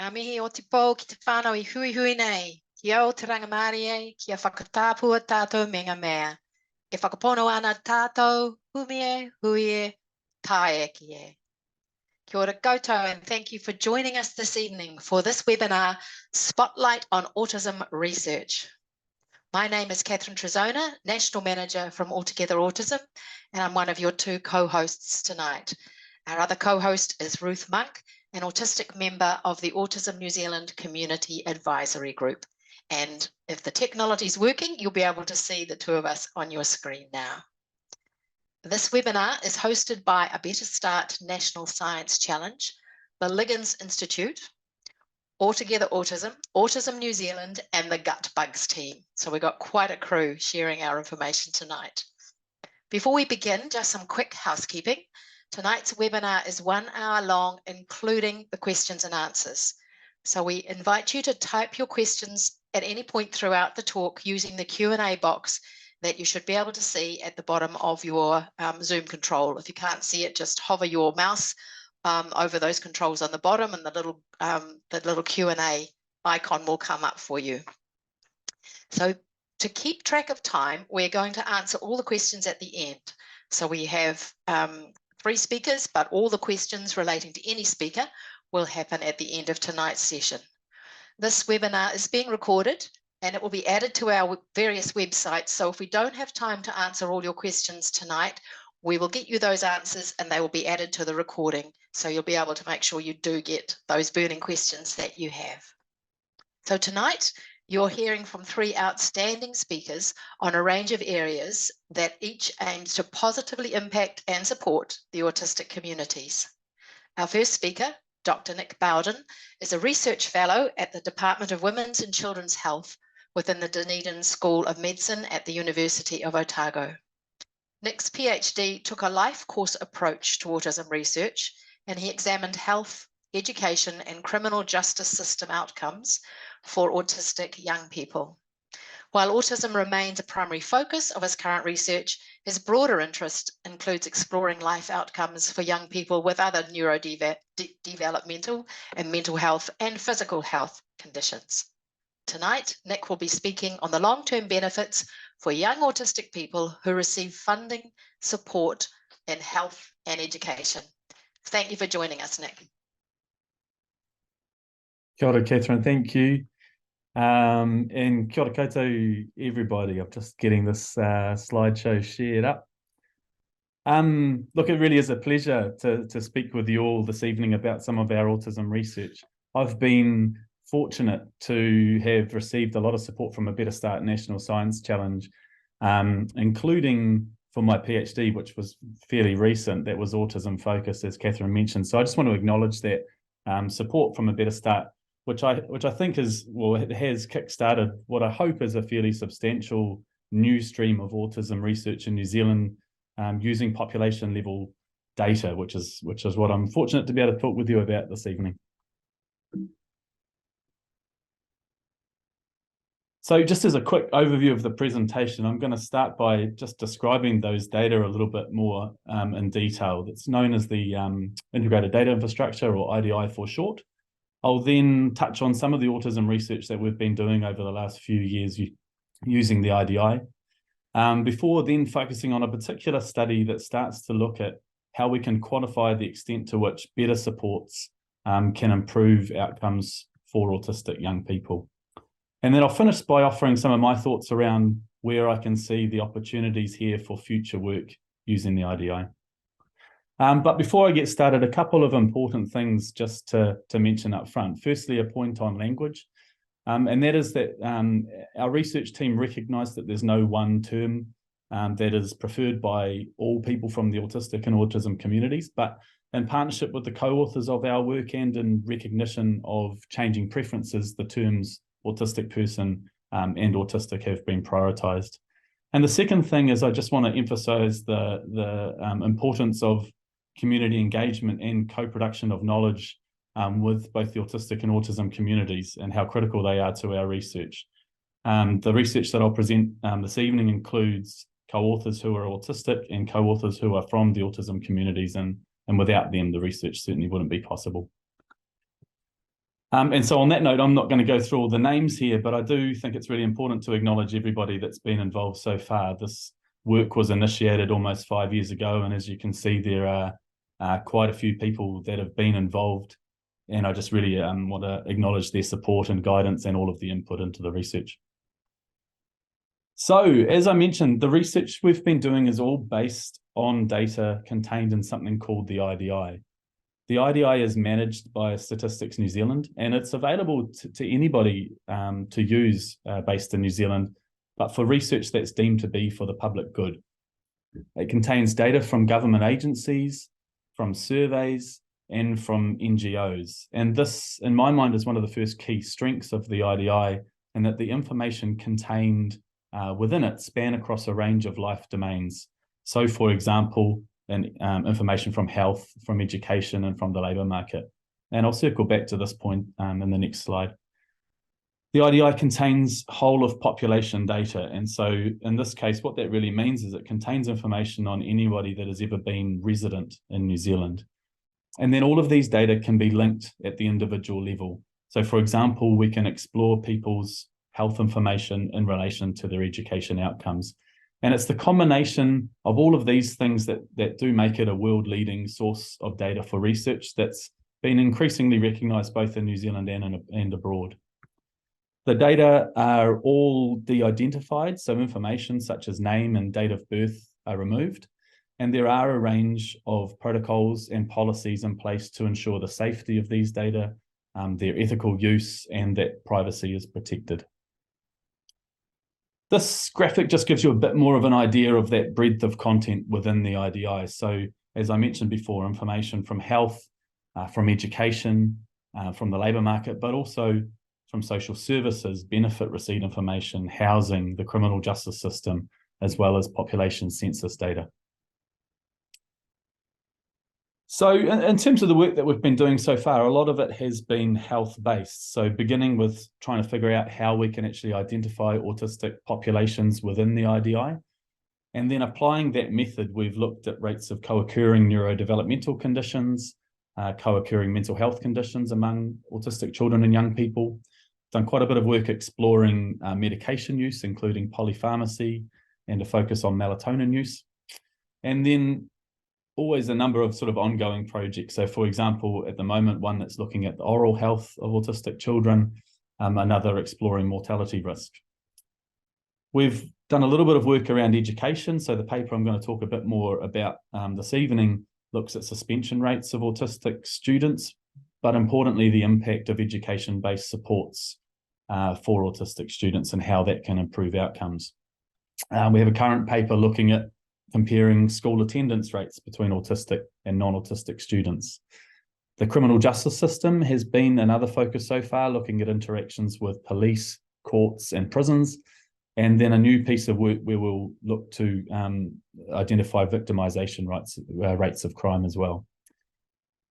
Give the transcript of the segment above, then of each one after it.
Ngā mihi o te pō ki te whānau I hui hui nei. Kia o te rangamārie, kia whakatāpua tātou me ngā mea. E whakapono ana tātou, humie, huie, tae ki e. Kia ora koutou, and thank you for joining us this evening for this webinar, Spotlight on Autism Research. My name is Catherine Trezona, National Manager from Altogether Autism, and I'm one of your two co-hosts tonight. Our other co-host is Ruth Monk, an autistic member of the Autism New Zealand Community Advisory Group. And if the technology is working, you'll be able to see the two of us on your screen now. This webinar is hosted by a Better Start National Science Challenge, the Liggins Institute, Altogether Autism, Autism New Zealand, and the Gut Bugs team. So we've got quite a crew sharing our information tonight. Before we begin, just some quick housekeeping. Tonight's webinar is 1 hour long, including the questions and answers. So we invite you to type your questions at any point throughout the talk using the Q&A box that you should be able to see at the bottom of your Zoom control. If you can't see it, just hover your mouse over those controls on the bottom, and the little Q&A icon will come up for you. So to keep track of time, we're going to answer all the questions at the end. So we have 3 speakers, but all the questions relating to any speaker will happen at the end of tonight's session. This webinar is being recorded and it will be added to our various websites. So if we don't have time to answer all your questions tonight, we will get you those answers and they will be added to the recording. So you'll be able to make sure you do get those burning questions that you have. So tonight, you're hearing from 3 outstanding speakers on a range of areas that each aims to positively impact and support the autistic communities. Our first speaker, Dr. Nick Bowden, is a research fellow at the Department of Women's and Children's Health within the Dunedin School of Medicine at the University of Otago. Nick's PhD took a life course approach to autism research, and he examined health, education, and criminal justice system outcomes for autistic young people. While autism remains a primary focus of his current research, his broader interest includes exploring life outcomes for young people with other neurodevelopmental and mental health and physical health conditions. Tonight, Nick will be speaking on the long-term benefits for young autistic people who receive funding, support in health and education. Thank you for joining us, Nick. Kia ora, Catherine, thank you. And kia ora koutou, everybody. I'm just getting this slideshow shared up. Look, it really is a pleasure to speak with you all this evening about some of our autism research. I've been fortunate to have received a lot of support from a Better Start National Science Challenge, including for my PhD, which was fairly recent. That was autism focused, as Catherine mentioned. So I just want to acknowledge that support from a Better Start, which I think is, well, it has kickstarted what I hope is a fairly substantial new stream of autism research in New Zealand, using population level data, which is what I'm fortunate to be able to talk with you about this evening. So just as a quick overview of the presentation, I'm going to start by just describing those data a little bit more in detail. It's known as the Integrated Data Infrastructure, or IDI for short. I'll then touch on some of the autism research that we've been doing over the last few years using the IDI, before then focusing on a particular study that starts to look at how we can quantify the extent to which better supports can improve outcomes for autistic young people. And then I'll finish by offering some of my thoughts around where I can see the opportunities here for future work using the IDI. But before I get started, a couple of important things just to mention up front. Firstly, a point on language, and that is that our research team recognised that there's no one term that is preferred by all people from the autistic and autism communities, but in partnership with the co-authors of our work and in recognition of changing preferences, the terms autistic person and autistic have been prioritised. And the second thing is I just want to emphasise the importance of community engagement and co-production of knowledge with both the autistic and autism communities, and how critical they are to our research. The research that I'll present this evening includes co-authors who are autistic and co-authors who are from the autism communities, and without them, the research certainly wouldn't be possible. And so on that note, I'm not going to go through all the names here, but I do think it's really important to acknowledge everybody that's been involved so far. This work was initiated almost 5 years ago, and as you can see, there are quite a few people that have been involved, and I just really want to acknowledge their support and guidance and all of the input into the research. So, as I mentioned, the research we've been doing is all based on data contained in something called the IDI. The IDI is managed by Statistics New Zealand, and it's available to anybody to use based in New Zealand, but for research that's deemed to be for the public good. It contains data from government agencies, from surveys, and from NGOs. And this, in my mind, is one of the first key strengths of the IDI, and that the information contained within it span across a range of life domains. So, for example, information from health, from education, and from the labour market. And I'll circle back to this point in the next slide. The IDI contains whole of population data. And so in this case, what that really means is it contains information on anybody that has ever been resident in New Zealand. And then all of these data can be linked at the individual level. So for example, we can explore people's health information in relation to their education outcomes. And it's the combination of all of these things that do make it a world-leading source of data for research that's been increasingly recognised both in New Zealand and abroad. The data are all de-identified, so information such as name and date of birth are removed. And there are a range of protocols and policies in place to ensure the safety of these data, their ethical use, and that privacy is protected. This graphic just gives you a bit more of an idea of that breadth of content within the IDI. So, as I mentioned before, information from health, from education, from the labour market, but also from social services, benefit receipt information, housing, the criminal justice system, as well as population census data. So in terms of the work that we've been doing so far, a lot of it has been health-based. So beginning with trying to figure out how we can actually identify autistic populations within the IDI. And then applying that method, we've looked at rates of co-occurring neurodevelopmental conditions, co-occurring mental health conditions among autistic children and young people. Done quite a bit of work exploring medication use, including polypharmacy, and a focus on melatonin use. And then always a number of sort of ongoing projects. So for example, at the moment, one that's looking at the oral health of autistic children, another exploring mortality risk. We've done a little bit of work around education. So the paper I'm going to talk a bit more about this evening looks at suspension rates of autistic students, but importantly, the impact of education-based supports for autistic students and how that can improve outcomes. We have a current paper looking at comparing school attendance rates between autistic and non-autistic students. The criminal justice system has been another focus so far, looking at interactions with police, courts, and prisons. And then a new piece of work where we'll look to identify victimization rates of crime as well.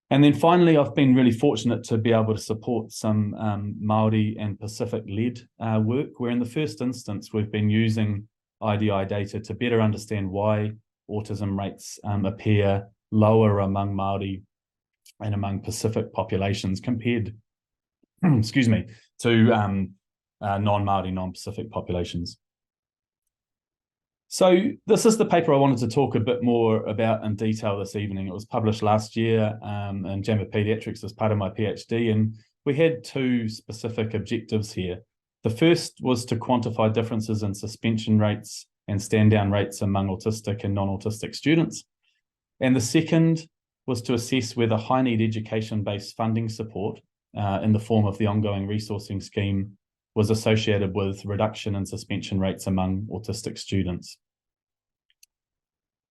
And then finally, I've been really fortunate to be able to support some Māori and Pacific-led work, where in the first instance, we've been using IDI data to better understand why autism rates appear lower among Māori and among Pacific populations compared, excuse me, to non-Māori, non-Pacific populations. So this is the paper I wanted to talk a bit more about in detail this evening. It was published last year in JAMA Pediatrics as part of my PhD, and we had two specific objectives here. The first was to quantify differences in suspension rates and stand-down rates among autistic and non-autistic students. And the second was to assess whether high-need education-based funding support in the form of the ongoing resourcing scheme was associated with reduction in suspension rates among autistic students.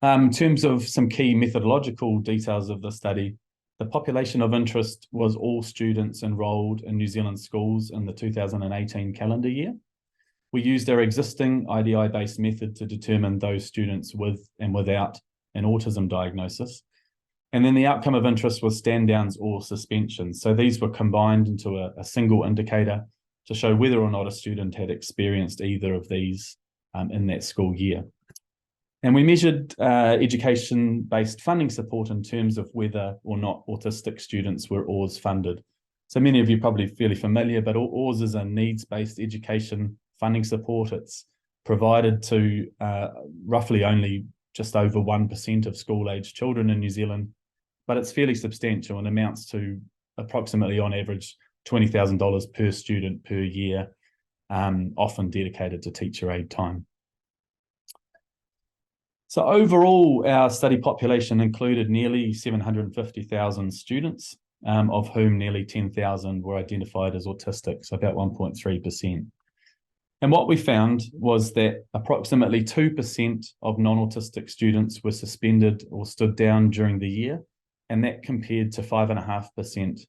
In terms of some key methodological details of the study, the population of interest was all students enrolled in New Zealand schools in the 2018 calendar year. We used our existing IDI-based method to determine those students with and without an autism diagnosis. And then the outcome of interest was stand-downs or suspensions. So these were combined into a single indicator to show whether or not a student had experienced either of these in that school year. And we measured education-based funding support in terms of whether or not autistic students were AUS funded. So many of you are probably fairly familiar, but AWS is a needs-based education funding support. It's provided to roughly only just over 1% of school-aged children in New Zealand, but it's fairly substantial and amounts to approximately, on average, $20,000 per student per year, often dedicated to teacher aid time. So overall, our study population included nearly 750,000 students, of whom nearly 10,000 were identified as autistic, so about 1.3%. And what we found was that approximately 2% of non-autistic students were suspended or stood down during the year, and that compared to 5.5%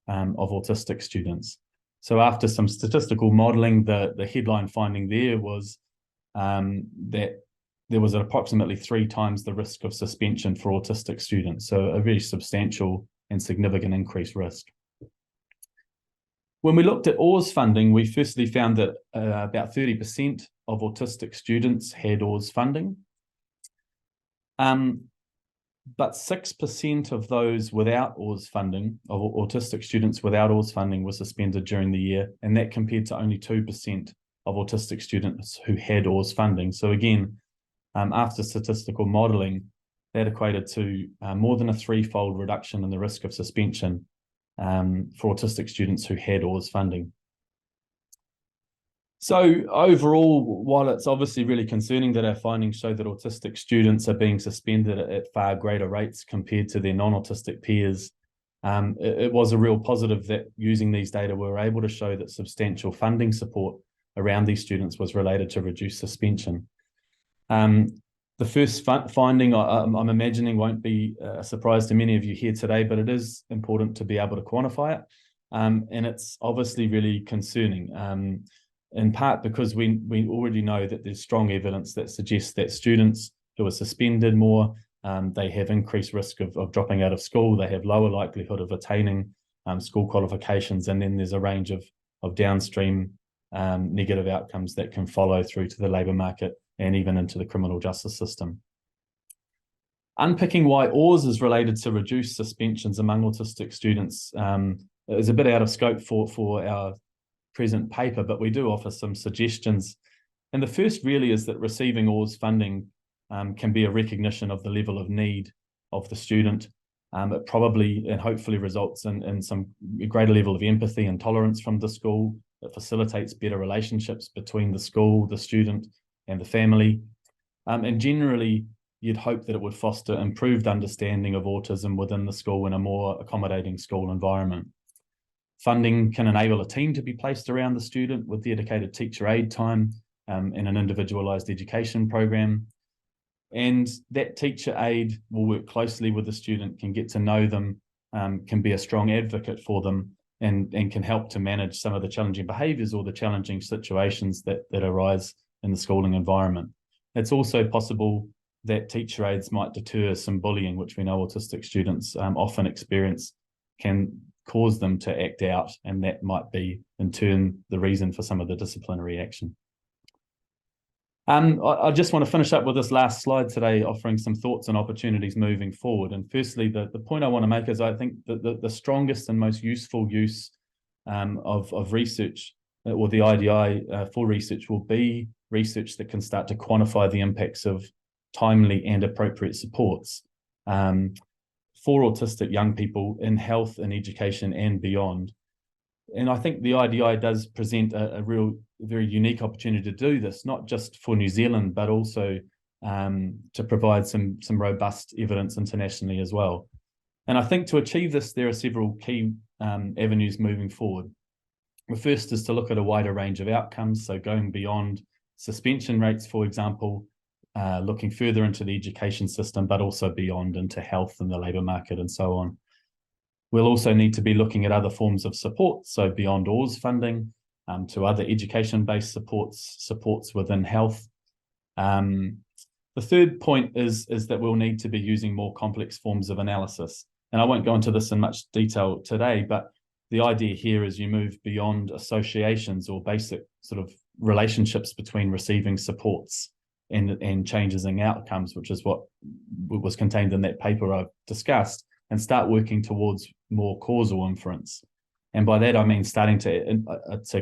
of autistic students. So after some statistical modelling, the headline finding there was that there was approximately 3 times the risk of suspension for autistic students, so a very substantial and significant increased risk. When we looked at AWS funding, we firstly found that about 30% of autistic students had AWS funding. But 6% of those without AWS funding, of autistic students without AWS funding, were suspended during the year, and that compared to only 2% of autistic students who had AWS funding. So again, after statistical modelling, that equated to more than a 3-fold reduction in the risk of suspension for autistic students who had AWS funding. So overall, while it's obviously really concerning that our findings show that autistic students are being suspended at far greater rates compared to their non-autistic peers, it was a real positive that using these data, we were able to show that substantial funding support around these students was related to reduced suspension. The first finding I'm imagining won't be a surprise to many of you here today, but it is important to be able to quantify it. And it's obviously really concerning, in part because we already know that there's strong evidence that suggests that students who are suspended more, they have increased risk of dropping out of school, they have lower likelihood of attaining school qualifications, and then there's a range of downstream negative outcomes that can follow through to the labour market and even into the criminal justice system. Unpicking why AWS is related to reduced suspensions among autistic students is a bit out of scope for our present paper, but we do offer some suggestions. And the first really is that receiving AWS funding can be a recognition of the level of need of the student. It probably and hopefully results in some greater level of empathy and tolerance from the school. It facilitates better relationships between the school, the student, and the family. And generally, you'd hope that it would foster improved understanding of autism within the school in a more accommodating school environment. Funding can enable a team to be placed around the student with dedicated teacher aid time in an individualised education program. And that teacher aid will work closely with the student, can get to know them, can be a strong advocate for them, and can help to manage some of the challenging behaviours or the challenging situations that arise in the schooling environment. It's also possible that teacher aids might deter some bullying, which we know autistic students often experience, can cause them to act out, and that might be in turn the reason for some of the disciplinary action. I just want to finish up with this last slide today, offering some thoughts and opportunities moving forward. And firstly, the point I want to make is I think that the strongest and most useful use of research, or the IDI for research, will be research that can start to quantify the impacts of timely and appropriate supports for autistic young people in health and education and beyond. And I think the IDI does present a very unique opportunity to do this, not just for New Zealand, but also to provide some robust evidence internationally as well. And I think to achieve this, there are several key avenues moving forward. The first is to look at a wider range of outcomes, so going beyond suspension rates, for example, looking further into the education system, but also beyond into health and the labour market and so on. We'll also need to be looking at other forms of support, so beyond AWS funding, to other education-based supports within health. The third point is that we'll need to be using more complex forms of analysis. And I won't go into this in much detail today, but the idea here is you move beyond associations or basic sort of relationships between receiving supports and changes in outcomes, which is what was contained in that paper I've discussed, and start working towards more causal inference. And by that, I mean starting to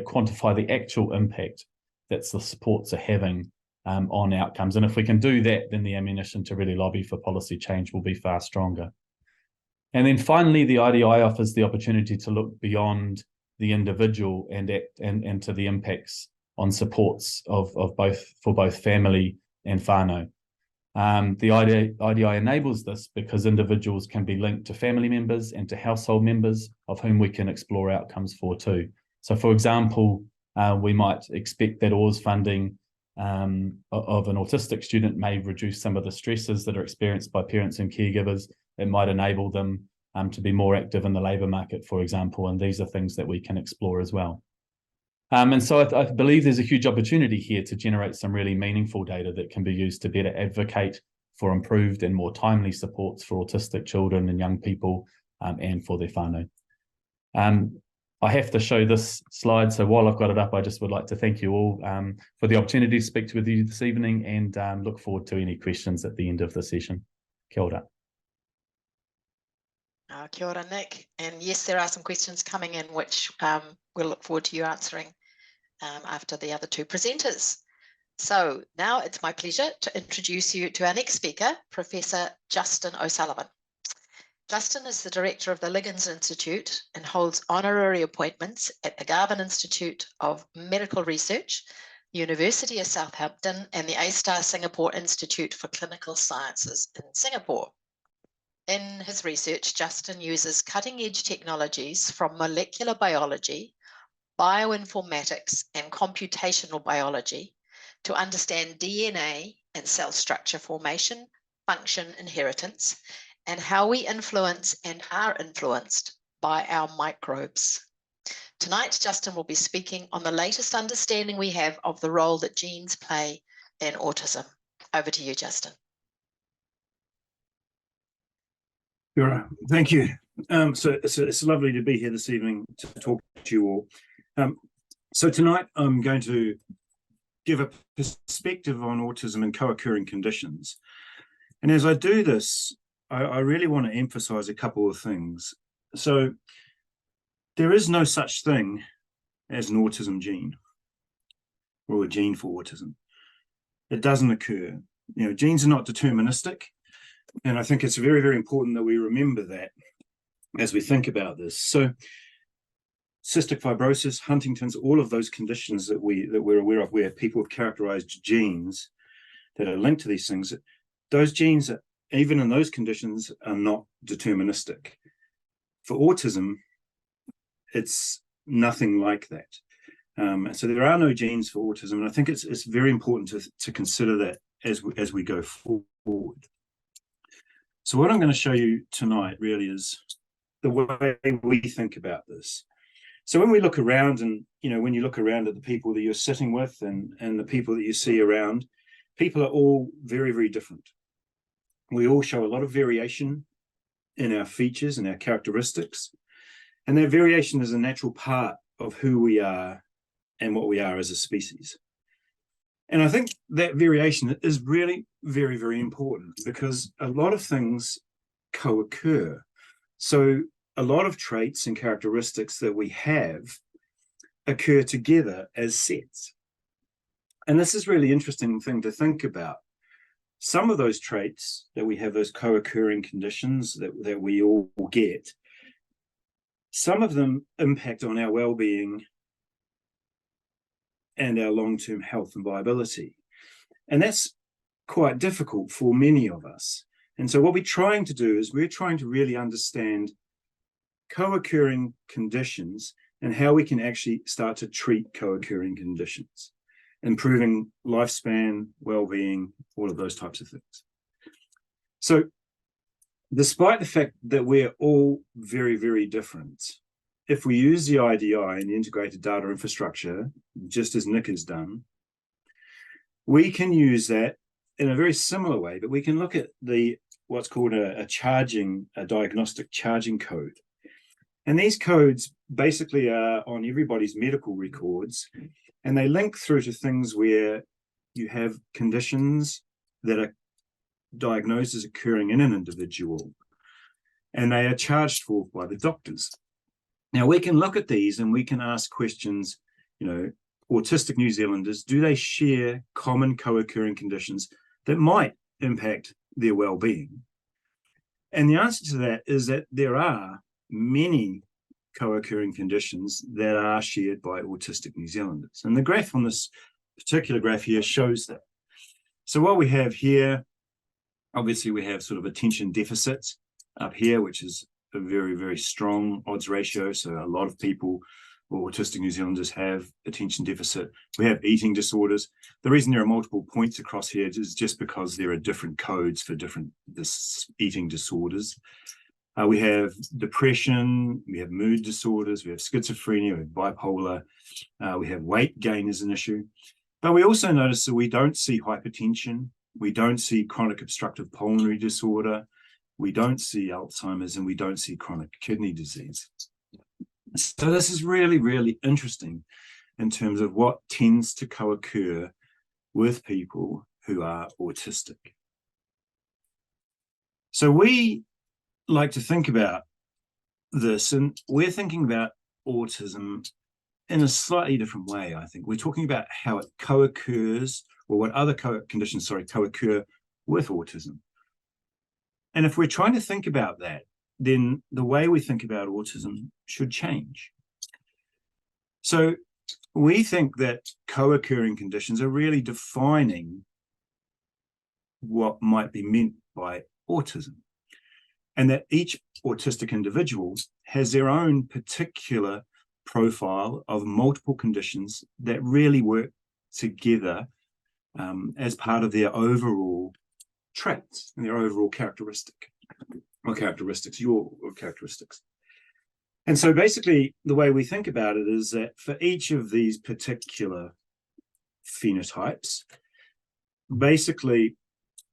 quantify the actual impact that the supports are having on outcomes. And if we can do that, then the ammunition to really lobby for policy change will be far stronger. And then finally, the IDI offers the opportunity to look beyond the individual and to the impacts on supports for both family and whānau. The IDI enables this because individuals can be linked to family members and to household members of whom we can explore outcomes for too. So for example, we might expect that OARS funding of an autistic student may reduce some of the stresses that are experienced by parents and caregivers. It might enable them to be more active in the labour market, for example, and these are things that we can explore as well. And so I believe there's a huge opportunity here to generate some really meaningful data that can be used to better advocate for improved and more timely supports for autistic children and young people and for their whānau. I have to show this slide, so while I've got it up, I just would like to thank you all for the opportunity to speak with you this evening and look forward to any questions at the end of the session. Kia ora. Kia ora, Nick. And yes, there are some questions coming in, which we'll look forward to you answering after the other two presenters. So now it's my pleasure to introduce you to our next speaker, Professor Justin O'Sullivan. Justin is the director of the Liggins Institute and holds honorary appointments at the Garvan Institute of Medical Research, University of Southampton, and the A-Star Singapore Institute for Clinical Sciences in Singapore. In his research, Justin uses cutting-edge technologies from molecular biology, bioinformatics, and computational biology to understand DNA and cell structure formation, function inheritance, and how we influence and are influenced by our microbes. Tonight, Justin will be speaking on the latest understanding we have of the role that genes play in autism. Over to you, Justin. Thank you. So it's lovely to be here this evening to talk to you all. So tonight I'm going to give a perspective on autism and co-occurring conditions. And as I do this, I really want to emphasize a couple of things. So there is no such thing as an autism gene or a gene for autism. It doesn't occur. You know, genes are not deterministic. And I think it's very, very important that we remember that as we think about this. So cystic fibrosis, Huntington's, all of those conditions that we're aware of where people have characterized genes that are linked to these things, those genes, even in those conditions, are not deterministic. For autism, it's nothing like that. So there are no genes for autism, and I think it's very important to consider that as we go forward. So what I'm going to show you tonight really is the way we think about this. So when we look around, and when you look around at the people that you're sitting with and the people that you see around, people are all very, very different. We all show a lot of variation in our features and our characteristics, and that variation is a natural part of who we are and what we are as a species. And I think that variation is really very, very important because a lot of things co-occur. So a lot of traits and characteristics that we have occur together as sets. And this is a really interesting thing to think about. Some of those traits that we have, those co-occurring conditions that we all get, some of them impact on our well-being and our long-term health and viability. And that's quite difficult for many of us. And so what we're trying to do is we're trying to really understand co-occurring conditions and how we can actually start to treat co-occurring conditions, improving lifespan, well-being, all of those types of things. So despite the fact that we're all very, very different, if we use the IDI and the integrated data infrastructure, just as Nick has done, we can use that in a very similar way, but we can look at what's called a diagnostic charging code. And these codes basically are on everybody's medical records, and they link through to things where you have conditions that are diagnosed as occurring in an individual, and they are charged for by the doctors. Now, we can look at these and we can ask questions, you know, autistic New Zealanders, do they share common co-occurring conditions that might impact their well-being? And the answer to that is that there are many co-occurring conditions that are shared by autistic New Zealanders. And the graph on this particular graph here shows that. So what we have here, obviously we have sort of attention deficits up here, which is a very, very strong odds ratio. So a lot of people, or autistic New Zealanders, have attention deficit. We have eating disorders. The reason there are multiple points across here is just because there are different codes for different eating disorders. We have depression, we have mood disorders, we have schizophrenia, we have bipolar, we have weight gain as an issue. But we also notice that we don't see hypertension, we don't see chronic obstructive pulmonary disorder, we don't see Alzheimer's, and we don't see chronic kidney disease. So this is really, really interesting in terms of what tends to co-occur with people who are autistic. So we like to think about this, and we're thinking about autism in a slightly different way, I think. We're talking about how it co-occurs, or what other conditions, co-occur with autism. And if we're trying to think about that, then the way we think about autism should change. So we think that co-occurring conditions are really defining what might be meant by autism, and that each autistic individual has their own particular profile of multiple conditions that really work together as part of their overall traits and their overall characteristics. And so basically the way we think about it is that for each of these particular phenotypes, basically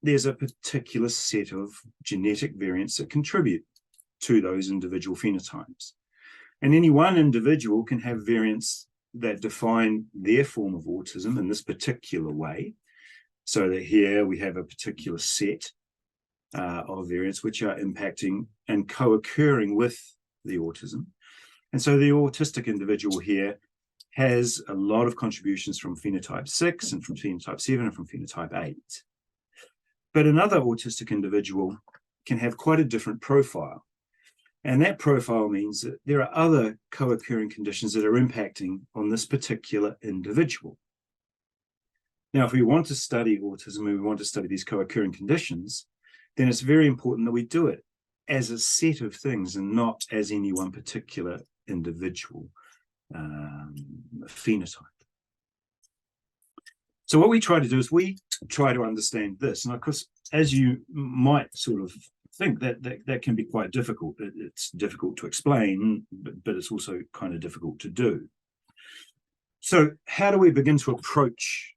there's a particular set of genetic variants that contribute to those individual phenotypes. And any one individual can have variants that define their form of autism in this particular way. So that here we have a particular set of variants which are impacting and co-occurring with the autism. And so the autistic individual here has a lot of contributions from phenotype 6 and from phenotype 7 and from phenotype 8. But another autistic individual can have quite a different profile. And that profile means that there are other co-occurring conditions that are impacting on this particular individual. Now, if we want to study autism and we want to study these co-occurring conditions, then it's very important that we do it as a set of things and not as any one particular individual phenotype. So what we try to do is we try to understand this. And of course, as you might sort of think, that can be quite difficult. It's difficult to explain, but it's also kind of difficult to do. So how do we begin to approach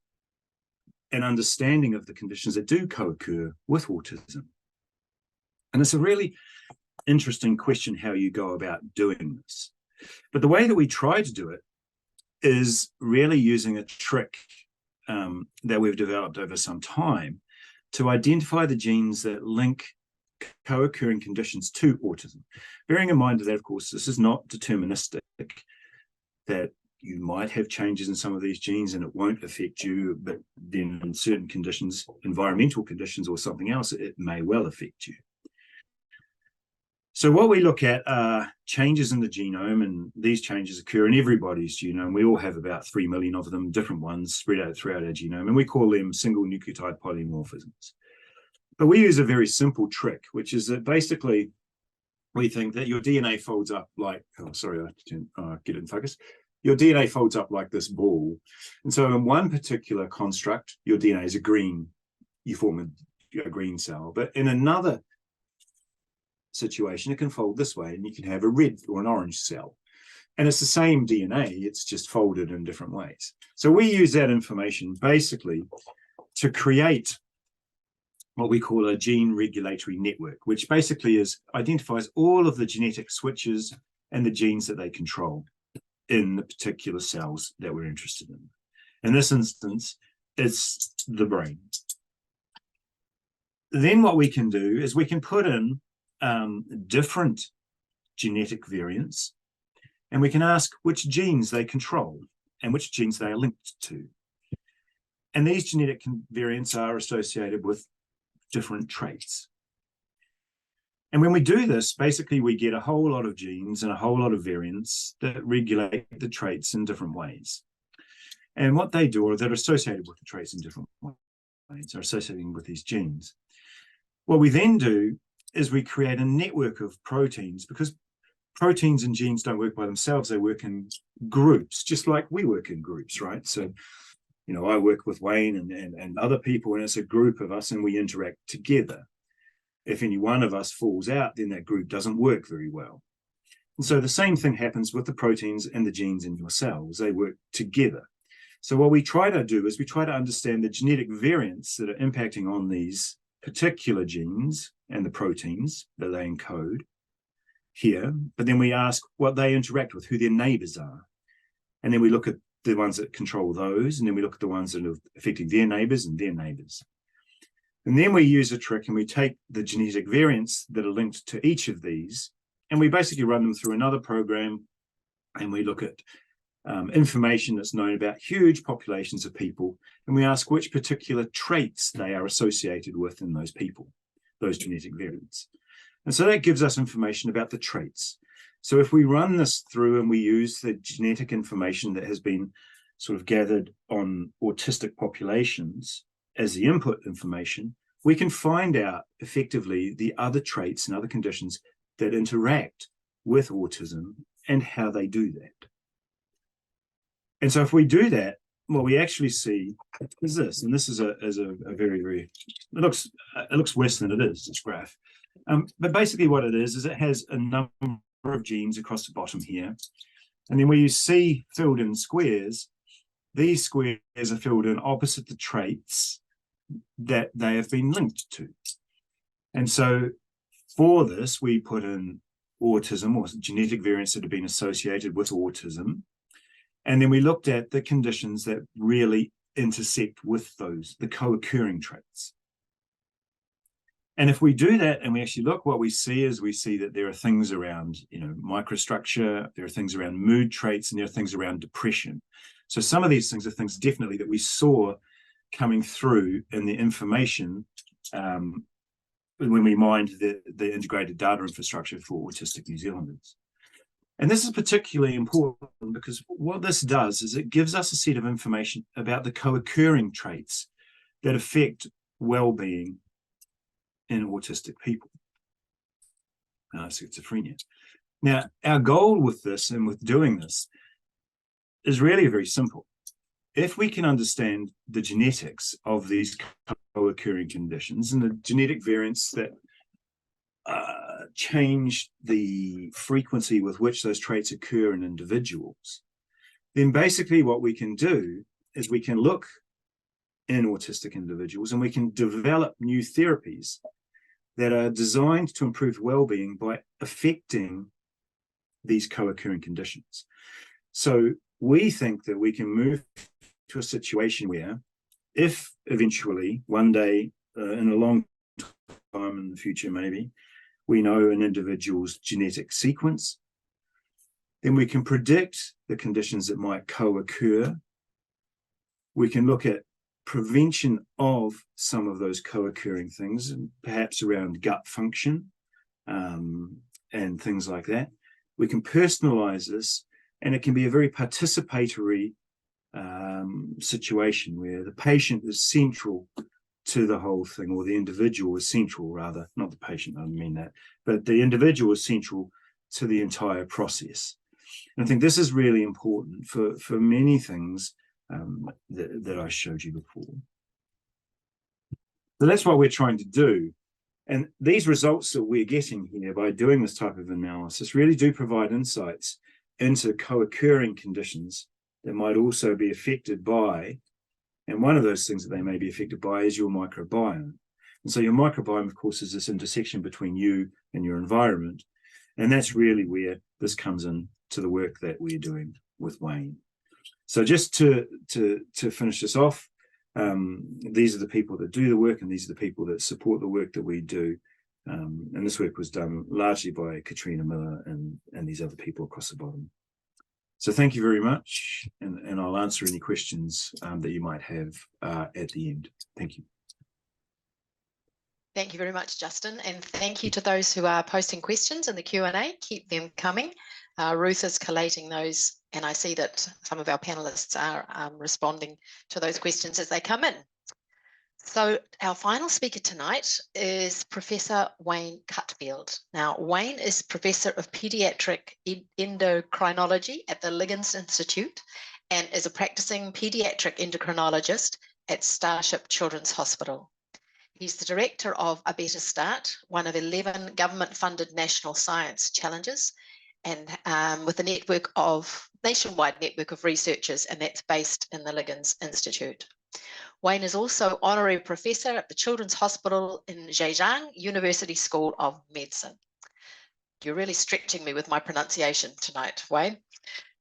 an understanding of the conditions that do co-occur with autism? And it's a really interesting question how you go about doing this. But the way that we try to do it is really using a trick that we've developed over some time to identify the genes that link co-occurring conditions to autism. Bearing in mind that, of course, this is not deterministic, that you might have changes in some of these genes and it won't affect you, but then in certain conditions, environmental conditions or something else, it may well affect you. So what we look at are changes in the genome, and these changes occur in everybody's genome. We all have about 3 million of them, different ones spread out throughout our genome, and we call them single nucleotide polymorphisms. But we use a very simple trick, which is that basically we think that your DNA folds up like, get it in focus. Your DNA folds up like this ball. And so in one particular construct, your DNA is a green, you form a green cell. But in another situation, it can fold this way and you can have a red or an orange cell. And it's the same DNA, it's just folded in different ways. So we use that information basically to create what we call a gene regulatory network, which basically identifies all of the genetic switches and the genes that they control in the particular cells that we're interested in. In this instance, it's the brain. Then what we can do is we can put in different genetic variants And we can ask which genes they control and which genes they are linked to. And these genetic variants are associated with different traits. And when we do this, basically we get a whole lot of genes and a whole lot of variants that regulate the traits in different ways. And what they do, or they're associated with the traits in different ways, are associating with these genes. What we then do is we create a network of proteins, because proteins and genes don't work by themselves, they work in groups, just like we work in groups, right? So, you know, I work with Wayne and other people, and it's a group of us, and we interact together. If any one of us falls out, then that group doesn't work very well. And so the same thing happens with the proteins and the genes in your cells. They work together. So what we try to do is we try to understand the genetic variants that are impacting on these particular genes and the proteins that they encode here, but then we ask what they interact with, who their neighbors are. And then we look at the ones that control those, and then we look at the ones that are affecting their neighbors and their neighbors. And then we use a trick and we take the genetic variants that are linked to each of these, and we basically run them through another program, and we look at information that's known about huge populations of people, and we ask which particular traits they are associated with in those people, those genetic variants. And so that gives us information about the traits. So if we run this through and we use the genetic information that has been sort of gathered on autistic populations as the input information, we can find out effectively the other traits and other conditions that interact with autism and how they do that. And so if we do that, what we actually see is this, and this is a very, very, it looks worse than it is, this graph. But basically what it is it has a number of genes across the bottom here. And then where you see filled in squares, these squares are filled in opposite the traits that they have been linked to. And so for this, we put in autism, or genetic variants that have been associated with autism. And then we looked at the conditions that really intersect with those, the co-occurring traits. And if we do that and we actually look, what we see is we see that there are things around, you know, microstructure, there are things around mood traits, and there are things around depression. So some of these things are things definitely that we saw coming through in the information when we mined the integrated data infrastructure for Autistic New Zealanders. And this is particularly important because what this does is it gives us a set of information about the co-occurring traits that affect well-being in autistic people, schizophrenia. Now, our goal with this and with doing this is really very simple. If we can understand the genetics of these co-occurring conditions and the genetic variants that change the frequency with which those traits occur in individuals, then basically what we can do is we can look in autistic individuals and we can develop new therapies that are designed to improve well-being by affecting these co-occurring conditions. So we think that we can move to a situation where if eventually one day in a long time in the future maybe, we know an individual's genetic sequence, then we can predict the conditions that might co-occur. We can look at prevention of some of those co-occurring things, and perhaps around gut function and things like that. We can personalize this, and it can be a very participatory situation where the patient is central to the whole thing, or the individual is central, rather, not the patient, I don't mean that, but the individual is central to the entire process. And I think this is really important for many things that I showed you before. So that's what we're trying to do. And these results that we're getting here by doing this type of analysis really do provide insights into co-occurring conditions that might also be affected by, and one of those things that they may be affected by is your microbiome. And so your microbiome, of course, is this intersection between you and your environment. And that's really where this comes in to the work that we're doing with Wayne. So just to finish this off, these are the people that do the work, and these are the people that support the work that we do. And this work was done largely by Katrina Miller and these other people across the bottom. So thank you very much, and I'll answer any questions that you might have at the end. Thank you. Thank you very much, Justin, and thank you to those who are posting questions in the Q&A. Keep them coming. Ruth is collating those, and I see that some of our panelists are responding to those questions as they come in. So our final speaker tonight is Professor Wayne Cutfield. Now, Wayne is Professor of Pediatric Endocrinology at the Liggins Institute and is a practicing pediatric endocrinologist at Starship Children's Hospital. He's the director of A Better Start, one of 11 government-funded national science challenges, and with a nationwide network of researchers, and that's based in the Liggins Institute. Wayne is also honorary professor at the Children's Hospital in Zhejiang University School of Medicine. You're really stretching me with my pronunciation tonight, Wayne.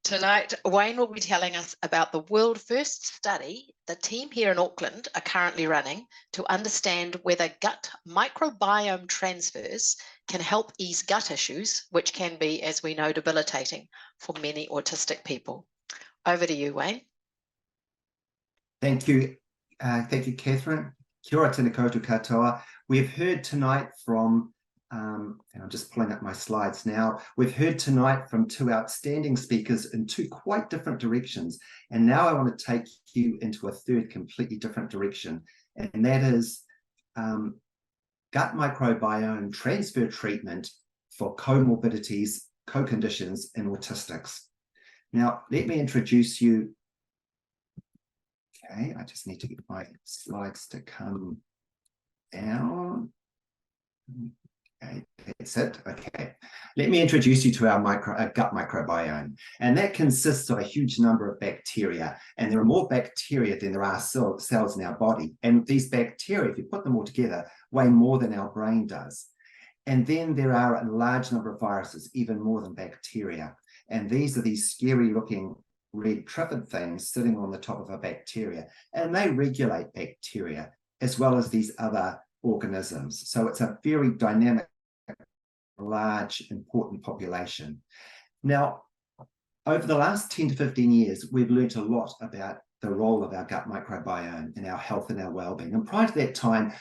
Tonight, Wayne will be telling us about the world-first study the team here in Auckland are currently running to understand whether gut microbiome transfers can help ease gut issues, which can be, as we know, debilitating for many autistic people. Over to you, Wayne. Thank you. Thank you, Catherine. Kia ora tēnā koutou katoa. We've heard tonight from, and I'm just pulling up my slides now, we've heard tonight from two outstanding speakers in two quite different directions. And now I want to take you into a third completely different direction. And that is gut microbiome transfer treatment for comorbidities, co-conditions in autistics. Now, let me introduce you. Okay, I just need to get my slides to come down. Okay, that's it. Okay, let me introduce you to our gut microbiome, and that consists of a huge number of bacteria, and there are more bacteria than there are cells in our body, and these bacteria, if you put them all together, weigh more than our brain does. And then there are a large number of viruses, even more than bacteria, and these are these scary looking red tripid things sitting on the top of a bacteria, and they regulate bacteria as well as these other organisms. So it's a very dynamic, large, important population. Now, over the last 10 to 15 years, we've learned a lot about the role of our gut microbiome in our health and our well-being. And prior to that time,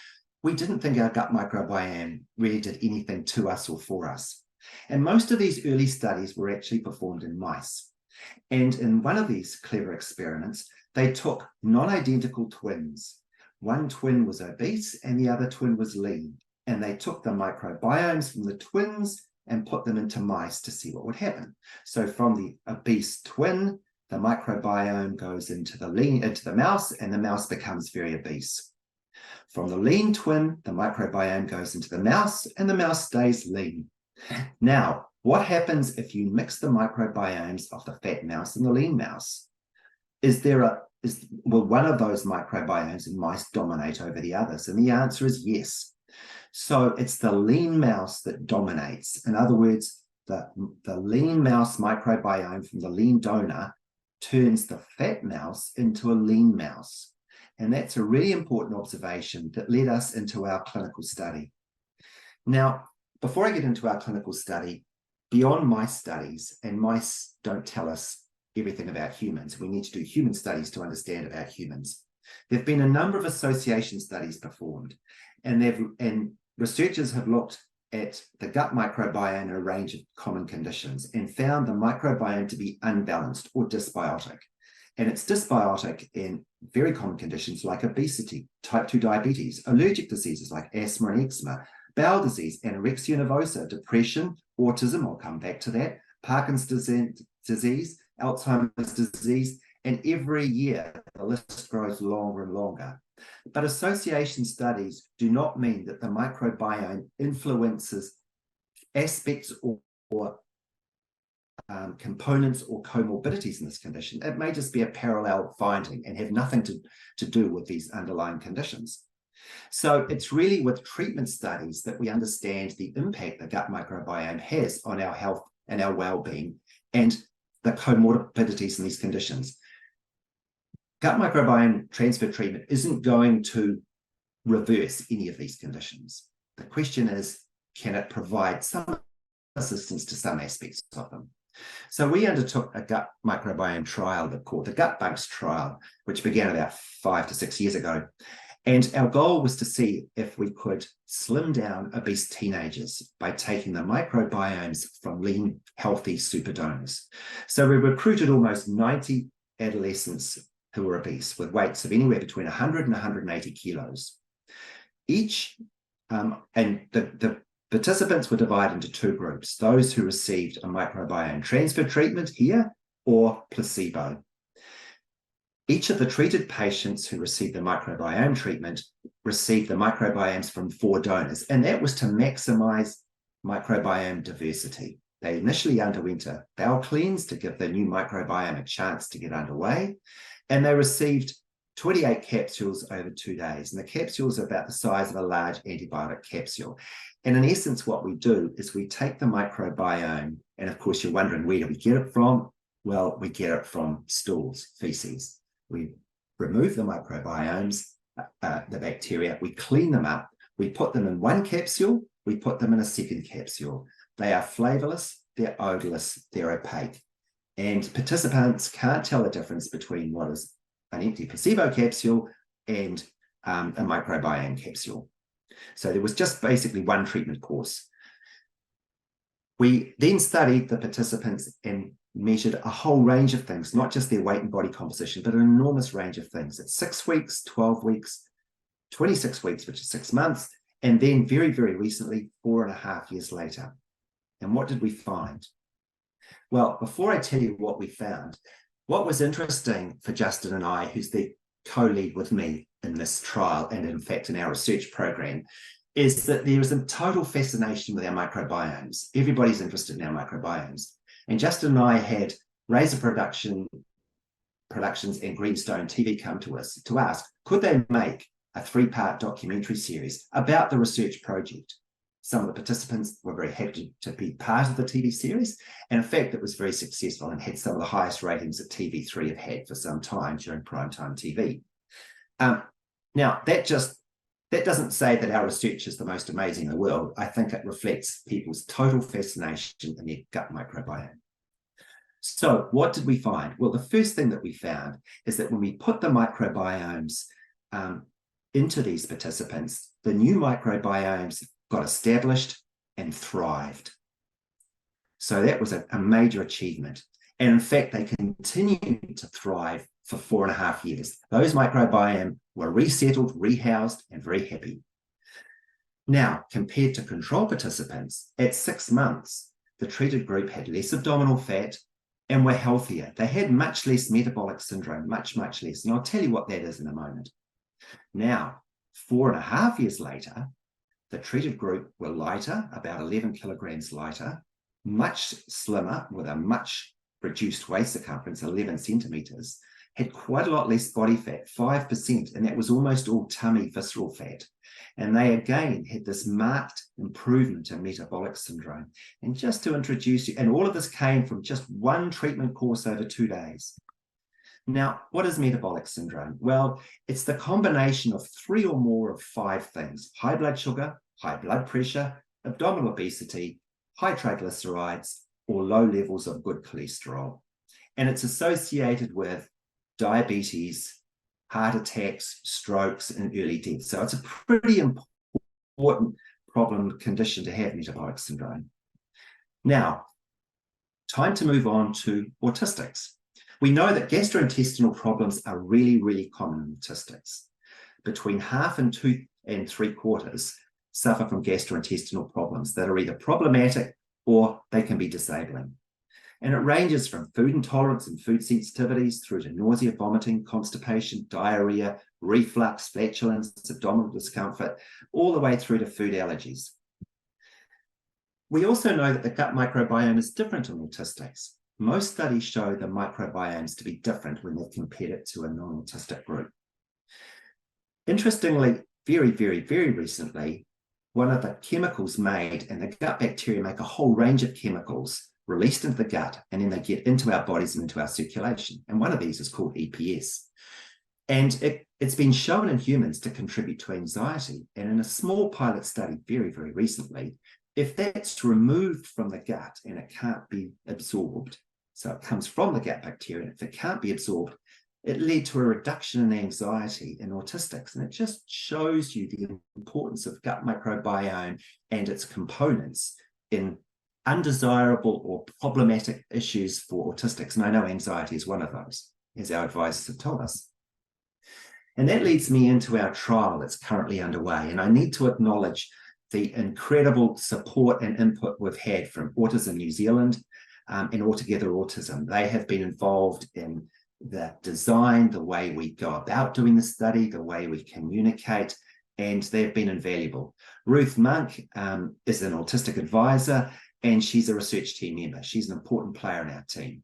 we didn't think our gut microbiome really did anything to us or for us. And most of these early studies were actually performed in mice. And in one of these clever experiments, they took non-identical twins. One twin was obese and the other twin was lean. And they took the microbiomes from the twins and put them into mice to see what would happen. So from the obese twin, the microbiome goes into the mouse, and the mouse becomes very obese. From the lean twin, the microbiome goes into the mouse, and the mouse stays lean. Now, what happens if you mix the microbiomes of the fat mouse and the lean mouse? Will one of those microbiomes in mice dominate over the others? And the answer is yes. So it's the lean mouse that dominates. In other words, the lean mouse microbiome from the lean donor turns the fat mouse into a lean mouse. And that's a really important observation that led us into our clinical study. Now, before I get into our clinical study, beyond mice studies, and mice don't tell us everything about humans, we need to do human studies to understand about humans. There have been a number of association studies performed, and researchers have looked at the gut microbiome in a range of common conditions and found the microbiome to be unbalanced or dysbiotic. And it's dysbiotic in very common conditions like obesity, type 2 diabetes, allergic diseases like asthma and eczema, bowel disease, anorexia nervosa, depression, autism, I'll come back to that, Parkinson's disease, Alzheimer's disease, and every year the list grows longer and longer. But association studies do not mean that the microbiome influences aspects or components or comorbidities in this condition. It may just be a parallel finding and have nothing to do with these underlying conditions. So it's really with treatment studies that we understand the impact the gut microbiome has on our health and our well-being and the comorbidities in these conditions. Gut microbiome transfer treatment isn't going to reverse any of these conditions. The question is, can it provide some assistance to some aspects of them? So we undertook a gut microbiome trial called the Gut Bunks trial, which began about 5 to 6 years ago. And our goal was to see if we could slim down obese teenagers by taking the microbiomes from lean, healthy super donors. So we recruited almost 90 adolescents who were obese with weights of anywhere between 100 and 180 kilos. And the participants were divided into two groups, those who received a microbiome transfer treatment here or placebo. Each of the treated patients who received the microbiome treatment received the microbiomes from 4 donors, and that was to maximize microbiome diversity. They initially underwent a bowel cleanse to give the new microbiome a chance to get underway, and they received 28 capsules over 2 days. And the capsules are about the size of a large antibiotic capsule. And in essence, what we do is we take the microbiome, and of course, you're wondering, where do we get it from? Well, we get it from stools, feces. We remove the microbiomes, the bacteria, we clean them up, we put them in one capsule, we put them in a second capsule. They are flavorless, they're odorless, they're opaque. And participants can't tell the difference between what is an empty placebo capsule and a microbiome capsule. So there was just basically one treatment course. We then studied the participants and measured a whole range of things, not just their weight and body composition, but an enormous range of things at 6 weeks, 12 weeks, 26 weeks, which is 6 months, and then very, very recently, 4.5 years later. And what did we find? Well, before I tell you what we found, what was interesting for Justin and I, who's the co-lead with me in this trial and in fact in our research program, is that there is a total fascination with our microbiomes. Everybody's interested in our microbiomes. And Justin and I had Razor Productions and Greenstone TV come to us to ask, could they make a 3-part documentary series about the research project? Some of the participants were very happy to be part of the TV series. And in fact, it was very successful and had some of the highest ratings that TV3 have had for some time during primetime TV. Now, that doesn't say that our research is the most amazing in the world. I think it reflects people's total fascination in their gut microbiome. So what did we find? Well, the first thing that we found is that when we put the microbiomes into these participants, the new microbiomes got established and thrived. So that was a major achievement. And in fact, they continued to thrive for 4.5 years. Those microbiome were resettled, rehoused, and very happy. Now, compared to control participants, at 6 months, the treated group had less abdominal fat and were healthier. They had much less metabolic syndrome, much, much less. And I'll tell you what that is in a moment. Now, 4.5 years later, the treated group were lighter, about 11 kilograms lighter, much slimmer with a much reduced waist circumference, 11 centimeters, had quite a lot less body fat, 5%, and that was almost all tummy visceral fat. And they again had this marked improvement in metabolic syndrome. And just to introduce you, and all of this came from just one treatment course over 2 days. Now, what is metabolic syndrome? Well, it's the combination of 3 or more of 5 things: high blood sugar, high blood pressure, abdominal obesity, high triglycerides, or low levels of good cholesterol. And it's associated with diabetes, heart attacks, strokes, and early death. So it's a pretty important condition to have, metabolic syndrome. Now, time to move on to autistics. We know that gastrointestinal problems are really, really common in autistics. Between 1/2 and 2 3/4 suffer from gastrointestinal problems that are either problematic or they can be disabling. And it ranges from food intolerance and food sensitivities through to nausea, vomiting, constipation, diarrhea, reflux, flatulence, abdominal discomfort, all the way through to food allergies. We also know that the gut microbiome is different in autistics. Most studies show the microbiomes to be different when they're compared it to a non-autistic group. Interestingly, very, very, very recently, one of the chemicals made, and the gut bacteria make a whole range of chemicals released into the gut, and then they get into our bodies and into our circulation. And one of these is called EPS. And it's been shown in humans to contribute to anxiety. And in a small pilot study very, very recently, If that's removed from the gut and it can't be absorbed, so it comes from the gut bacteria, and if it can't be absorbed, it led to a reduction in anxiety in autistics. And it just shows you the importance of gut microbiome and its components in undesirable or problematic issues for autistics. And I know anxiety is one of those, as our advisors have told us. And that leads me into our trial that's currently underway. And I need to acknowledge the incredible support and input we've had from Autism New Zealand and Altogether Autism. They have been involved in the design, the way we go about doing the study, the way we communicate, and they've been invaluable. Ruth Monk is an autistic advisor, and she's a research team member. She's an important player in our team.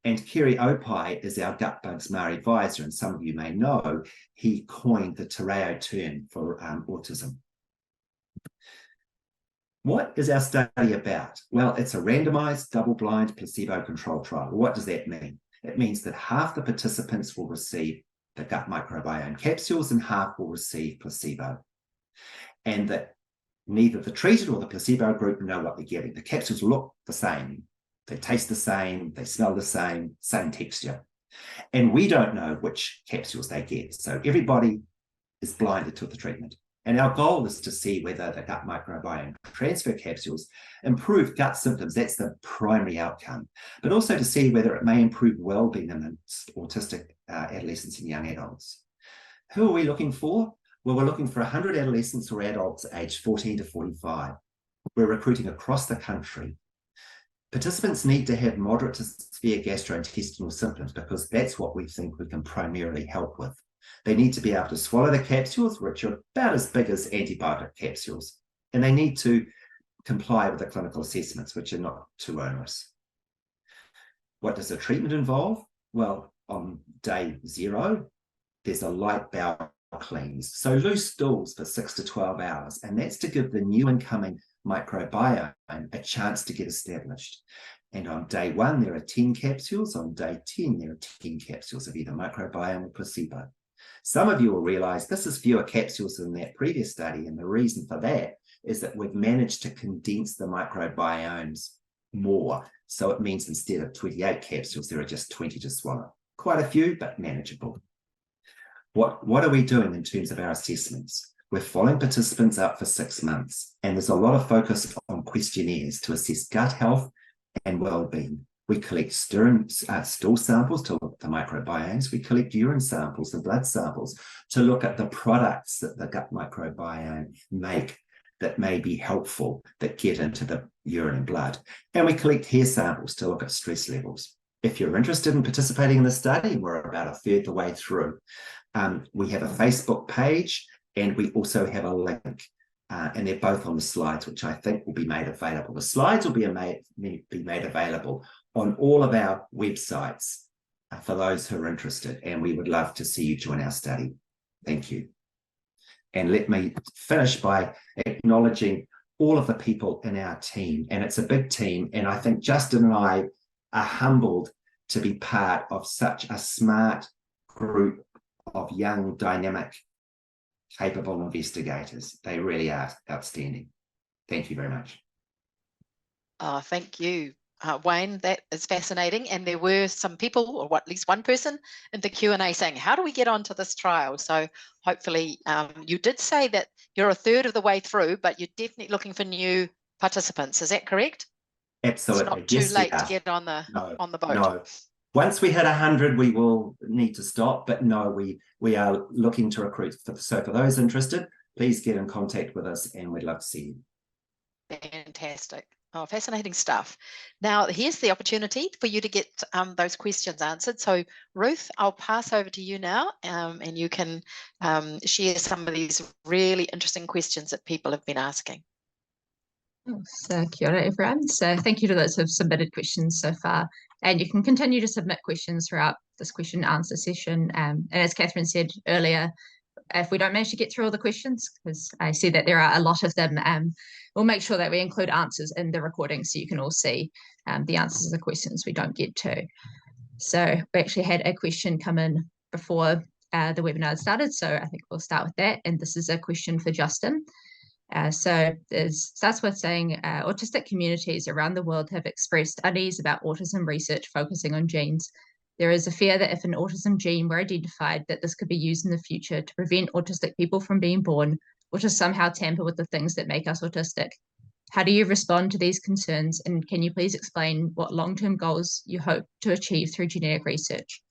And Kerry Opai is our gut bugs Māori advisor, and some of you may know he coined the te reo term for autism. What is our study about? Well, it's a randomized, double-blind, placebo-controlled trial. What does that mean? It means that half the participants will receive the gut microbiome capsules and half will receive placebo. And that neither the treated or the placebo group know what they're getting. The capsules look the same. They taste the same. They smell the same texture. And we don't know which capsules they get. So everybody is blinded to the treatment. And our goal is to see whether the gut microbiome transfer capsules improve gut symptoms. That's the primary outcome. But also to see whether it may improve well-being amongst autistic adolescents and young adults. Who are we looking for? Well, we're looking for 100 adolescents or adults aged 14 to 45. We're recruiting across the country. Participants need to have moderate to severe gastrointestinal symptoms because that's what we think we can primarily help with. They need to be able to swallow the capsules, which are about as big as antibiotic capsules, and they need to comply with the clinical assessments, which are not too onerous. What does the treatment involve? Well, on day 0, there's a light bowel cleanse, so loose stools for 6 to 12 hours, and that's to give the new incoming microbiome a chance to get established. And on day 1, there are 10 capsules. On day 10, there are 10 capsules of either microbiome or placebo. Some of you will realize this is fewer capsules than that previous study, and the reason for that is that we've managed to condense the microbiomes more. So it means instead of 28 capsules, there are just 20 to swallow. Quite a few, but manageable. What are we doing in terms of our assessments? We're following participants up for 6 months, and there's a lot of focus on questionnaires to assess gut health and well-being. We collect stool samples to look at the microbiomes. We collect urine samples and blood samples to look at the products that the gut microbiome make that may be helpful, that get into the urine and blood. And we collect hair samples to look at stress levels. If you're interested in participating in the study, we're about a third the way through. We have a Facebook page, and we also have a link. And they're both on the slides, which I think will be made available. The slides will be made available on all of our websites for those who are interested, and we would love to see you join our study. Thank you. And let me finish by acknowledging all of the people in our team, and it's a big team, and I think Justin and I are humbled to be part of such a smart group of young, dynamic, capable investigators. They really are outstanding. Thank you very much. Oh, thank you, Wayne. That is fascinating. And there were some people, or at least one person in the Q&A saying, how do we get onto this trial? So hopefully you did say that you're a third of the way through, but you're definitely looking for new participants. Is that correct? Absolutely. It's not too late to get on the boat. No. Once we hit 100, we will need to stop. But no, we are looking to recruit. So for those interested, please get in contact with us, and we'd love to see you. Fantastic. Oh, fascinating stuff. Now, here's the opportunity for you to get those questions answered. So, Ruth, I'll pass over to you now, and you can share some of these really interesting questions that people have been asking. So, kia ora, everyone. So, thank you to those who have submitted questions so far. And you can continue to submit questions throughout this question and answer session. And as Catherine said earlier, if we don't manage to get through all the questions, because I see that there are a lot of them, we'll make sure that we include answers in the recording so you can all see the answers to the questions we don't get to. So we actually had a question come in before the webinar started, so I think we'll start with that. And this is a question for Justin. So it starts with saying autistic communities around the world have expressed unease about autism research focusing on genes. There is a fear that if an autism gene were identified, that this could be used in the future to prevent autistic people from being born, or to somehow tamper with the things that make us autistic. How do you respond to these concerns? And can you please explain what long-term goals you hope to achieve through genetic research?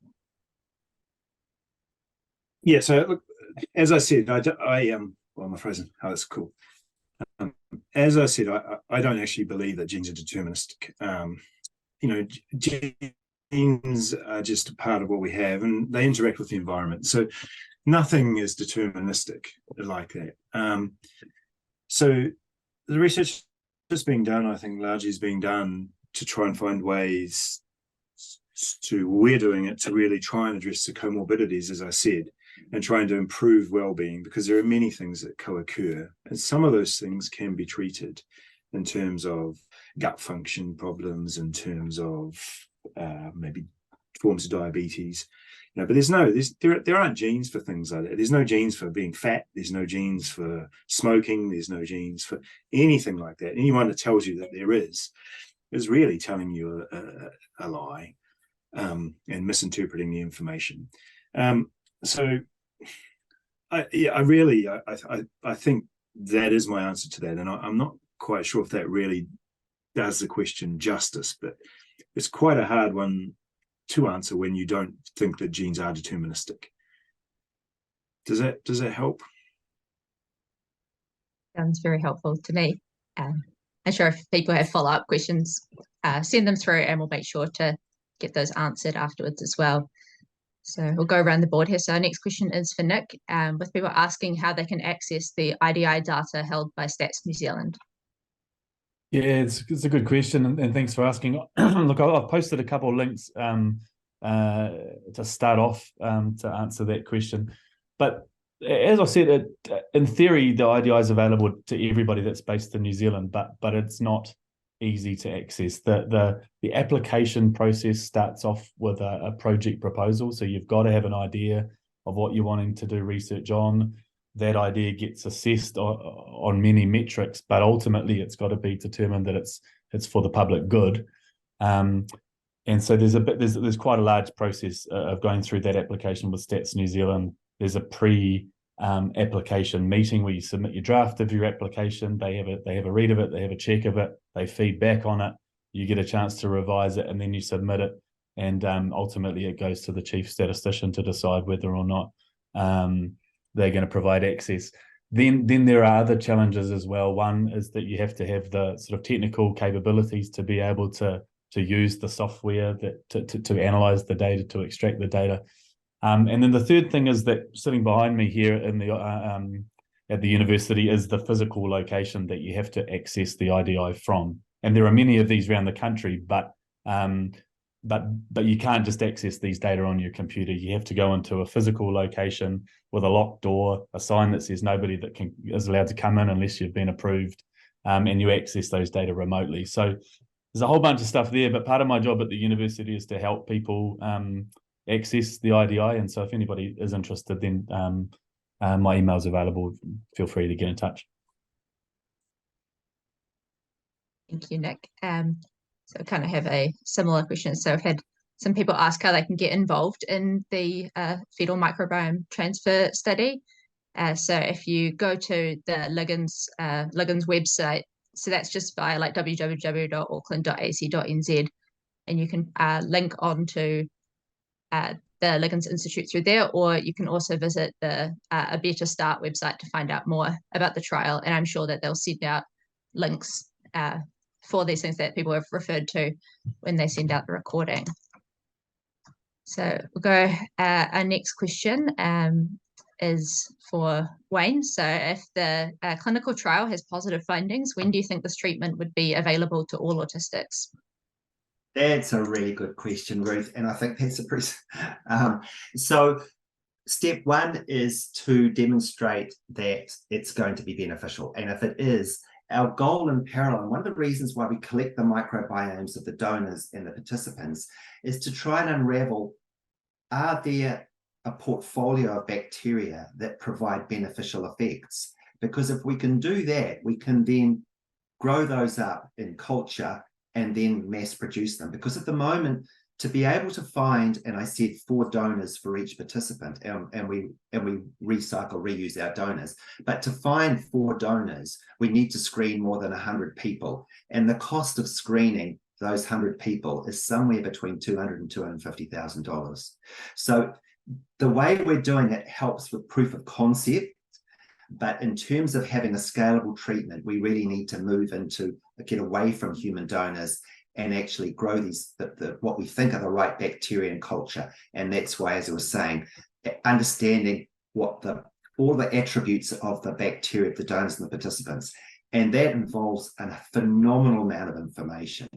Yeah, so look, as I said, well, I'm frozen. Oh, that's cool. As I said, I don't actually believe that genes are deterministic. Genes are just a part of what we have, and they interact with the environment. So nothing is deterministic like that. So the research that's being done, I think, largely is being done to try and find ways we're doing it to really try and address the comorbidities, as I said, and trying to improve well-being, because there are many things that co-occur, and some of those things can be treated in terms of gut function problems, in terms of maybe forms of diabetes, but there aren't genes for things like that. There's no genes for being fat. There's no genes for smoking. There's no genes for anything like that. Anyone that tells you that there is really telling you a lie and misinterpreting the information. So I think that is my answer to that, and I'm not quite sure if that really does the question justice, but it's quite a hard one to answer when you don't think that genes are deterministic. Does that help? Sounds very helpful to me. I'm sure if people have follow-up questions, send them through and we'll make sure to get those answered afterwards as well. So we'll go around the board here. So our next question is for Nick, with people asking how they can access the IDI data held by Stats New Zealand. Yeah, it's a good question, and thanks for asking. Look, I've posted a couple of links to start off to answer that question. But as I said, in theory, the IDI is available to everybody that's based in New Zealand, but it's not easy to access. The application process starts off with a project proposal, so you've got to have an idea of what you're wanting to do research on. That idea gets assessed on many metrics, but ultimately it's got to be determined that it's for the public good. And so there's quite a large process of going through that application with Stats New Zealand. There's a pre-application meeting where you submit your draft of your application. They have a read of it, they have a check of it, they feed back on it, you get a chance to revise it, and then you submit it. And ultimately it goes to the chief statistician to decide whether or not they're going to provide access. Then there are other challenges as well. One is that you have to have the sort of technical capabilities to be able to use the software to analyze the data, to extract the data. And then the third thing is that sitting behind me here in the at the university is the physical location that you have to access the IDI from. And there are many of these around the country, but you can't just access these data on your computer. You have to go into a physical location with a locked door, a sign that says nobody is allowed to come in unless you've been approved, and you access those data remotely. So there's a whole bunch of stuff there, but part of my job at the university is to help people access the IDI. And so if anybody is interested, then my email's available. Feel free to get in touch. Thank you, Nick. So I kind of have a similar question. So I've had some people ask how they can get involved in the fetal microbiome transfer study. So if you go to the Liggins website, so that's just via like www.auckland.ac.nz, and you can link on to the Liggins Institute through there, or you can also visit the A Better Start website to find out more about the trial. And I'm sure that they'll send out links for these things that people have referred to when they send out the recording. So we'll go, our next question is for Wayne. So if the clinical trial has positive findings, when do you think this treatment would be available to all autistics? That's a really good question, Ruth, and I think that's a pretty so step one is to demonstrate that it's going to be beneficial, and if it is, our goal in parallel, and one of the reasons why we collect the microbiomes of the donors and the participants, is to try and unravel, are there a portfolio of bacteria that provide beneficial effects because if we can do that, we can then grow those up in culture and then mass produce them. Because at the moment, to be able to find, and I said 4 donors for each participant, and we reuse our donors, but to find 4 donors, we need to screen more than 100 people. And the cost of screening those 100 people is somewhere between $200,000 and $250,000. So the way we're doing it helps with proof of concept, but in terms of having a scalable treatment, we really need to move into, get away from human donors and actually grow these, what we think are the right bacteria and culture. And that's why, as I was saying, understanding what all the attributes of the bacteria, of the donors and the participants. And that involves a phenomenal amount of information.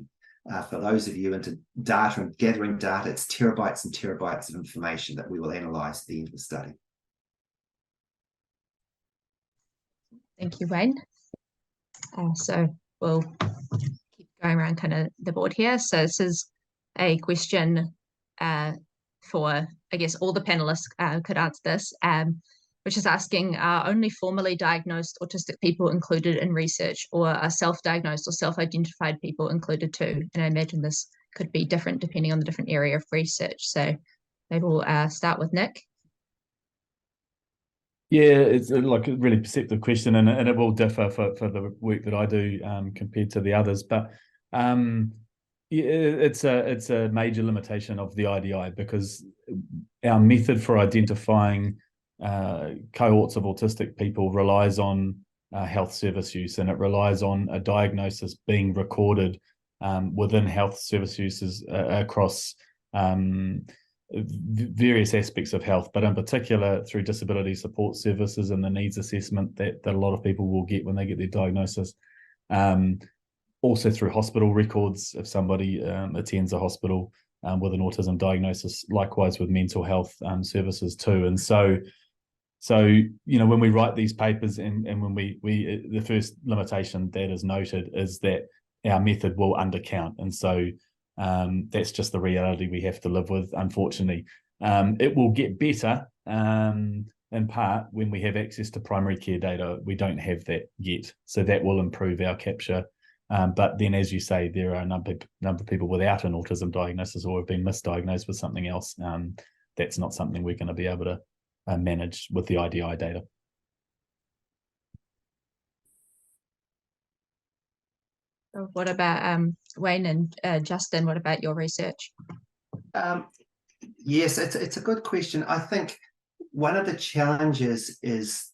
For those of you into data and gathering data, it's terabytes and terabytes of information that we will analyze at the end of the study. Thank you, Wayne. So we'll keep going around kind of the board here. So this is a question for, I guess, all the panelists could answer this, which is asking, are only formally diagnosed autistic people included in research, or are self-diagnosed or self-identified people included too? And I imagine this could be different depending on the different area of research. So maybe we'll start with Nick. Yeah, it's like a really perceptive question, and it will differ for the work that I do compared to the others. But yeah, it's a major limitation of the IDI, because our method for identifying cohorts of autistic people relies on health service use, and it relies on a diagnosis being recorded within health service uses across various aspects of health, but in particular through disability support services and the needs assessment that a lot of people will get when they get their diagnosis. Also through hospital records, if somebody attends a hospital with an autism diagnosis, likewise with mental health services too. And so you know, when we write these papers and when we the first limitation that is noted is that our method will undercount, and so that's just the reality we have to live with, unfortunately. It will get better in part when we have access to primary care data. We don't have that yet, so that will improve our capture. But then, as you say, there are a number of people without an autism diagnosis or have been misdiagnosed with something else. That's not something we're going to be able to manage with the IDI data. What about Wayne and Justin? What about your research? Yes, it's a good question. I think one of the challenges is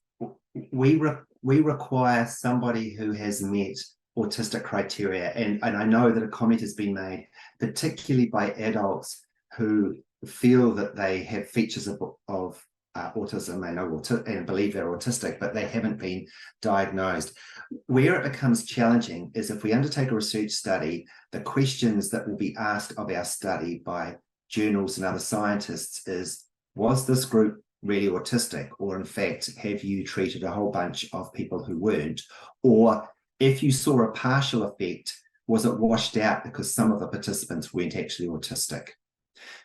we require somebody who has met autistic criteria, and I know that a comment has been made, particularly by adults who feel that they have features of autism and believe they're autistic, but they haven't been diagnosed. Where it becomes challenging is if we undertake a research study, the questions that will be asked of our study by journals and other scientists is, was this group really autistic? Or in fact, have you treated a whole bunch of people who weren't? Or if you saw a partial effect, was it washed out because some of the participants weren't actually autistic?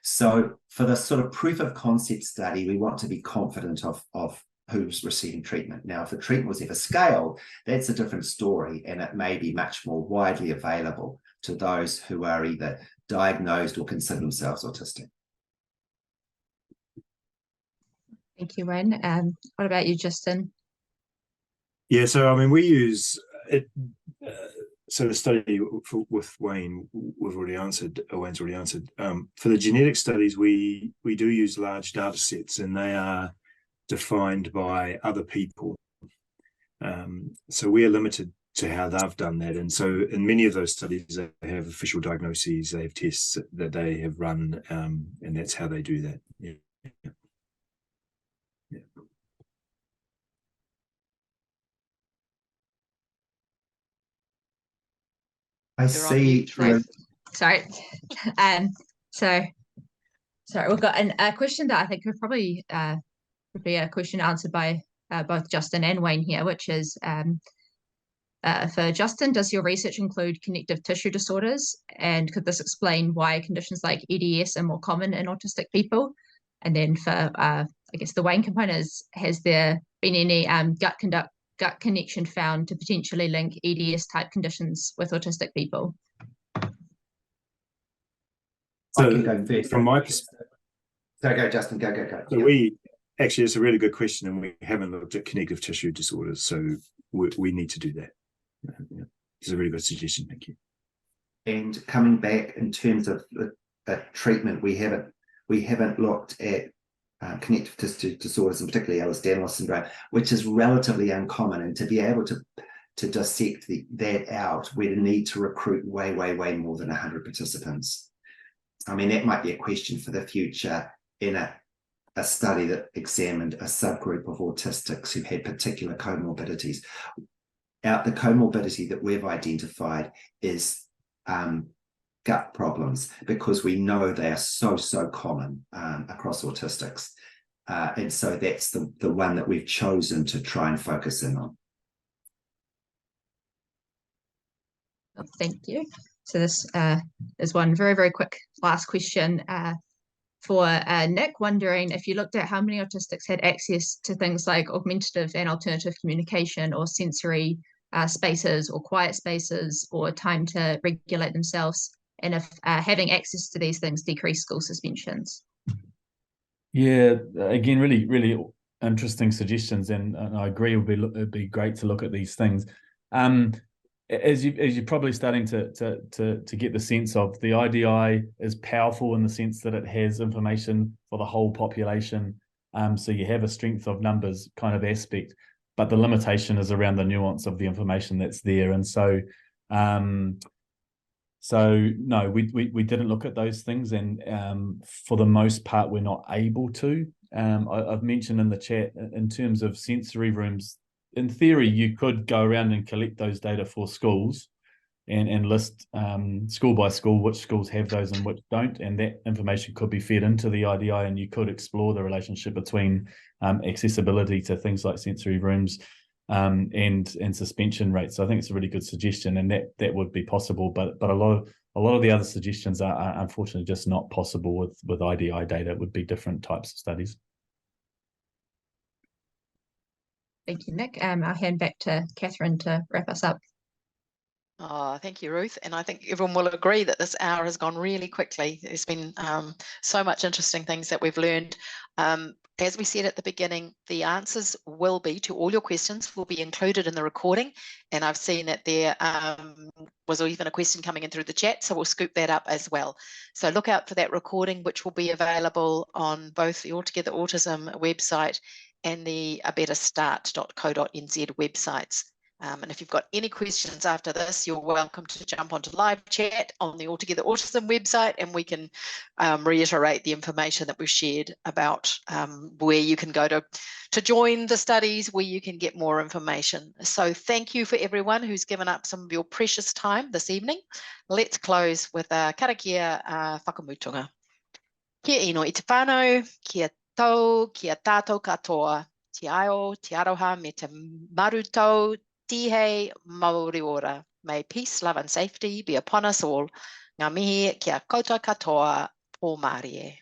So for the sort of proof of concept study, we want to be confident of who's receiving treatment. Now, if the treatment was ever scaled, that's a different story, and it may be much more widely available to those who are either diagnosed or consider themselves autistic. Thank you, Wayne. What about you, Justin? Yeah, so I mean, we use it. So the study with Wayne, we've already answered. Wayne's already answered. For the genetic studies, we do use large data sets, and they are defined by other people. So we are limited to how they've done that. And so in many of those studies, they have official diagnoses, they have tests that they have run, and that's how they do that. Yeah. Yeah. I see. Sorry. Sorry, we've got a question that I think could probably would be a question answered by both Justin and Wayne here, which is for Justin, does your research include connective tissue disorders? And could this explain why conditions like EDS are more common in autistic people? And then for, I guess, the Wayne component is, has there been any gut gut connection found to potentially link EDS type conditions with autistic people? I can go first. From my perspective, So go, Justin, go. so actually, it's a really good question, and we haven't looked at connective tissue disorders, so we need to do that. Yeah. It's a really good suggestion, thank you. And coming back in terms of a treatment, we haven't looked at connective tissue disorders, and particularly Ehlers-Danlos syndrome, which is relatively uncommon. And to be able to dissect that out, we'd need to recruit way more than 100 participants. I mean, that might be a question for the future in a study that examined a subgroup of autistics who had particular comorbidities. The comorbidity that we've identified is gut problems, because we know they are so common across autistics. And so that's the one that we've chosen to try and focus in on. Thank you. So this is one very quick last question for Nick, wondering if you looked at how many autistics had access to things like augmentative and alternative communication, or sensory spaces, or quiet spaces, or time to regulate themselves, and if having access to these things decreased school suspensions. Yeah, again, really interesting suggestions, and I agree it'd be great to look at these things. As you're probably starting to get the sense of, the IDI is powerful in the sense that it has information for the whole population. So you have a strength of numbers kind of aspect, but the limitation is around the nuance of the information that's there. And so no, we didn't look at those things, and for the most part we're not able to. I've mentioned in the chat, in terms of sensory rooms, in theory you could go around and collect those data for schools and list school by school which schools have those and which don't, and that information could be fed into the IDI, and you could explore the relationship between accessibility to things like sensory rooms and suspension rates. So I think it's a really good suggestion, and that would be possible, but a lot of the other suggestions are unfortunately just not possible with IDI data. It would be different types of studies. Thank you, Nick. I'll hand back to Catherine to wrap us up. Oh, thank you, Ruth. And I think everyone will agree that this hour has gone really quickly. There's been so much interesting things that we've learned. As we said at the beginning, the answers will be to all your questions will be included in the recording. And I've seen that there was even a question coming in through the chat, so we'll scoop that up as well. So look out for that recording, which will be available on both the Altogether Autism website and the abetterstart.co.nz websites. And if you've got any questions after this, you're welcome to jump onto live chat on the Altogether Autism website, and we can reiterate the information that we've shared about where you can go to join the studies, where you can get more information. So thank you for everyone who's given up some of your precious time this evening. Let's close with a karakia whakamutunga. Kia ino i te whānau, kia tau, kia tātou katoa, te ao, te aroha me te marutau, Tihei Maori ora. May peace, love and safety be upon us all. Ngā mihi kia koutou katoa, Paul Marie.